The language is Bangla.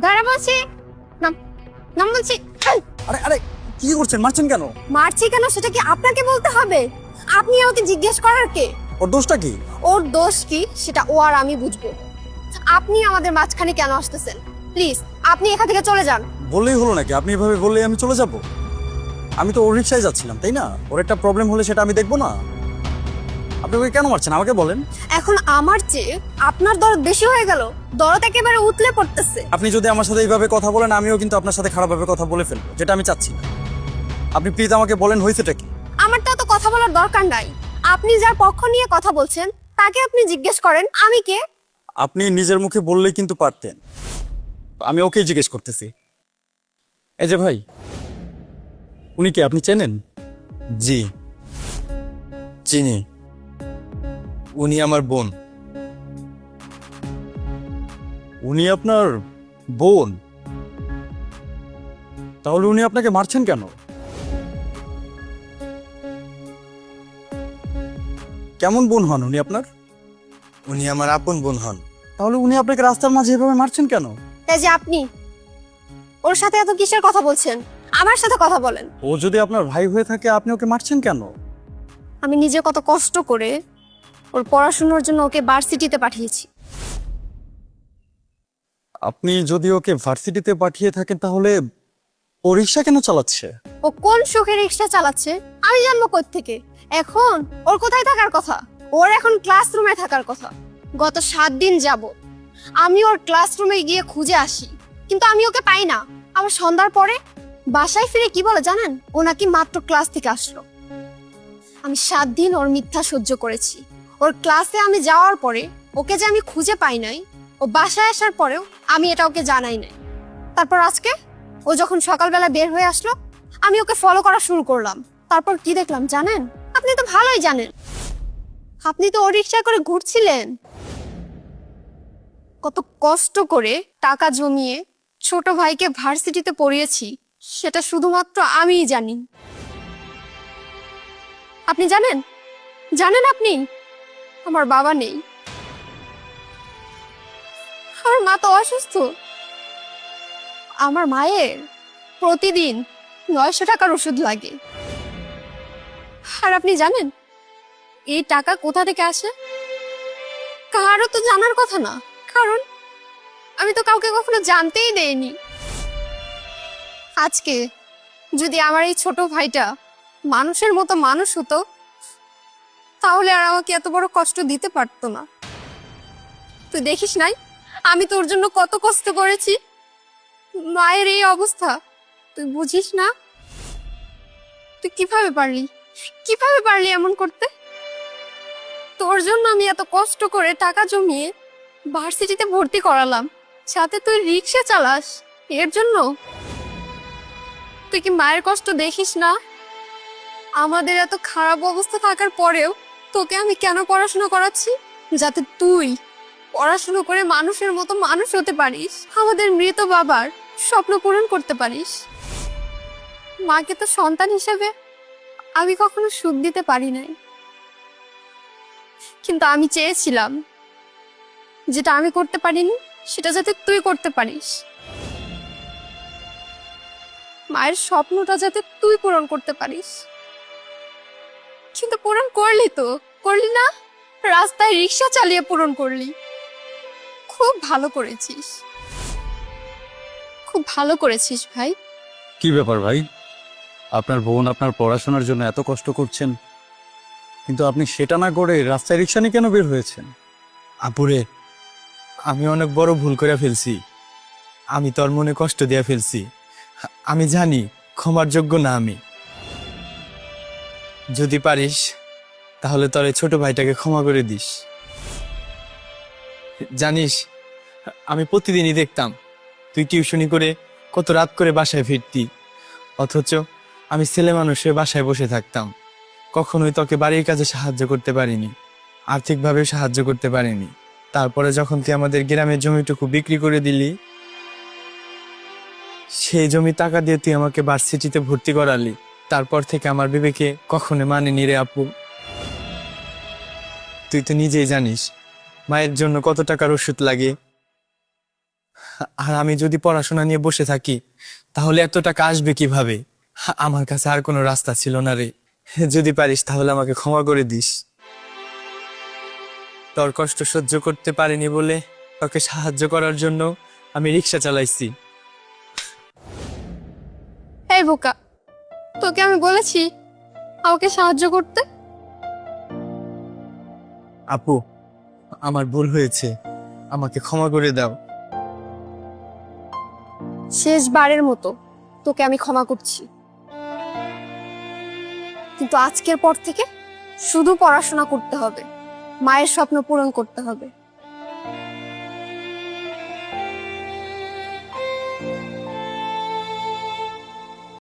দাঁড়া বলছি। নাম নাম বলছি। আরে আরে কি করছেন, মারছেন কেন? মারছি কেন সেটা কি আপনাকে বলতে হবে? আপনি আমাকে জিজ্ঞেস করার কে? ওর দোষটা কি? ওর দোষ কি সেটা ও আর আমি বুঝবো। আপনি আমাদের মাঝখানে কেন আসতেছেন? প্লিজ আপনি এখান থেকে চলে যান। বললেই হলো নাকি? আপনি এভাবে বললেই আমি চলে যাব? আমি তো ওর রিক্সায় যাচ্ছিলাম, তাই না? ওর একটা প্রবলেম হলে সেটা আমি দেখবো না? আপনি ওকে কেন মারছেন আমাকে বলেন। এখন আমার চেয়ে আপনার দরদ বেশি হয়ে গেল। দরদ একেবারে উতলে পড়তেছে। আপনি যদি আমার সাথে এইভাবে কথা বলেন, আমিও কিন্তু আপনার সাথে খারাপভাবে কথা বলে ফেলবো, যেটা আমি চাচ্ছি না। আপনি প্লিজ আমাকে বলেন হয়েছেটা কি? আমার তো অত কথা বলার দরকার নাই। আপনি যার পক্ষ নিয়ে কথা বলছেন তাকে আপনি জিজ্ঞেস করেন আমি কে। আপনি নিজের মুখে বললেই কিন্তু পারতেন। আমি ওকেই জিজ্ঞেস করতেছি। এই যে ভাই, উনি কে আপনি চেনেন? জি চিনি, উনি আমার বোন। উনি আপনার বোন? তাহলে উনি আপনাকে মারছেন কেন? কেমন বোন হন উনি আপনার? উনি আমার আপন বোন হন। তাহলে উনি আপনাকে রাস্তার মাঝে এভাবে মারছেন কেন? এই যে আপনি ওর সাথে এত কিসের কথা বলছেন? আমার সাথে কথা বলেন। ও যদি আপনার ভাই হয়ে থাকে, আপনি ওকে মারছেন কেন? আমি নিজে কত কষ্ট করে ওর পড়াশোনার জন্য ওকে ভার্সিটিতে পাঠিয়েছি। আপনি যদি ওকে ভার্সিটিতে পাঠিয়ে থাকেন, তাহলে ও রিক্সা কেন চালাচ্ছে? ও কোন সুখে রিক্সা চালাচ্ছে আমি জানবো কোত্থেকে? এখন ওর কোথায় থাকার কথা? ওর এখন ক্লাসরুমে থাকার কথা। গত 7 দিন যাবত আমি ওর ক্লাসরুমে গিয়ে খুঁজে আসি, কিন্তু আমি ওকে পাই না। আবার সন্ধ্যার পরে বাসায় ফিরে কি বলে জানেন? ও নাকি মাত্র ক্লাস থেকে আসলো। আমি 7 দিন ওর মিথ্যা সহ্য করেছি। ওর ক্লাসে আমি যাওয়ার পরে ওকে যে আমি খুঁজে পাই নাই, ও বাসায় আসার পরেও আমি এটা ওকে জানাই নাই। তারপর আজকে ও যখন সকালবেলা বের হয়ে আসলো, আমি ওকে ফলো করা শুরু করলাম। তারপর কি দেখলাম জানেন? আপনি তো ভালোই জানেন। আপনি তো ওর রিক্সা করে ঘুরছিলেন। কত কষ্ট করে টাকা জমিয়ে ছোট ভাইকে ভার্সিটিতে পড়িয়েছি সেটা শুধুমাত্র আমিই জানি। আপনি জানেন? জানেন আপনি আমার বাবা নেই, আমার মা তো অসুস্থ। আমার মায়ের প্রতিদিন 900 টাকার ওষুধ লাগে। আর আপনি জানেন এই টাকা কোথা থেকে আসে? কারও তো জানার কথা না, কারণ আমি তো কাউকে কখনো জানতেই দেইনি। আজকে যদি আমার এই ছোট ভাইটা মানুষের মতো মানুষ হতো, তাহলে আর আমাকে এত বড় কষ্ট দিতে পারতো না। তুই দেখিস নাই আমি তোর জন্য কত কষ্ট করেছি? মায়ের এই অবস্থা তুই বুঝিস না? তুই কিভাবে পারলি, কিভাবে পারলি এমন করতে? তোর জন্য আমি এত কষ্ট করে টাকা জমিয়ে ভার্সিটিতে ভর্তি করালাম, সাথে তুই রিক্সা চালাস এর জন্য? তুই কি মায়ের কষ্ট দেখিস না? আমাদের এত খারাপ অবস্থা থাকার পরেও তোকে আমি কেন পড়াশোনা করাচ্ছি? যাতে তুই পড়াশোনা করে মানুষের মতো মানুষ হতে পারিস, আমাদের মৃত বাবার স্বপ্ন পূরণ করতে পারিস। মাকে তো সন্তান হিসেবে আমি কখনো সুখ দিতে পারি নাই, কিন্তু আমি চেয়েছিলাম যেটা আমি করতে পারিনি সেটা যাতে তুই করতে পারিস। মায়ের স্বপ্নটা যাতে তুই পূরণ করতে পারিস। কিন্তু পূরণ করলি তো, করলি না? রাস্তায় রিক্সা চালিয়ে পূরণ করলি। খুব ভালো করেছিস, খুব ভালো করেছিস ভাই। কি ব্যাপার ভাই, আপনার বোন আপনার পড়াশোনার জন্য এত কষ্ট করছেন, কিন্তু আপনি সেটা না করে রাস্তায় রিক্সা নিয়ে কেন বের হয়েছেন? আপুরে, আমি অনেক বড় ভুল করে ফেলছি। আমি তোর মনে কষ্ট দিয়ে ফেলছি। আমি জানি ক্ষমার যোগ্য না আমি। যদি পারিস তাহলে তোর এই ছোট ভাইটাকে ক্ষমা করে দিস। জানিস, আমি প্রতিদিনই দেখতাম তুই টিউশনি করে কত রাত করে বাসায় ফিরতি, অথচ আমি ছেলে মানুষ হয়ে বাসায় বসে থাকতাম। কখনোই তোকে বাড়ির কাজে সাহায্য করতে পারিনি, আর্থিকভাবে সাহায্য করতে পারিনি। তারপরে যখন তুই আমাদের গ্রামের জমিটুকু বিক্রি করে দিলি, সেই জমি টাকা দিয়ে তুই আমাকে ভার্সিটিতে ভর্তি করালি, তারপর থেকে আমার বিবেকে কখনো মানেনি রে আপু। তুই তো নিজেই জানিস মায়ের জন্য কত টাকার ওষুধ লাগে। আর আমি যদি পড়াশোনা নিয়ে বসে থাকি তাহলে এত টাকা আসবে কিভাবে? আমার কাছে আর কোনো রাস্তা ছিল না রে। যদি পারিস তাহলে আমাকে ক্ষমা করে দিস। তোর কষ্ট সহ্য করতে পারিনি বলে তোকে সাহায্য করার জন্য আমি রিক্সা চালাইছি। এই বোকা, তোকে আমি বলেছি আমাকে সাহায্য করতে। আপু, আমার ভুল হয়েছে, আমাকে ক্ষমা করে দাও। শেষবারের মতো তোকে আমি ক্ষমা করছি, কিন্তু আজকের পর থেকে শুধু পড়াশোনা করতে হবে, মায়ের স্বপ্ন পূরণ করতে হবে।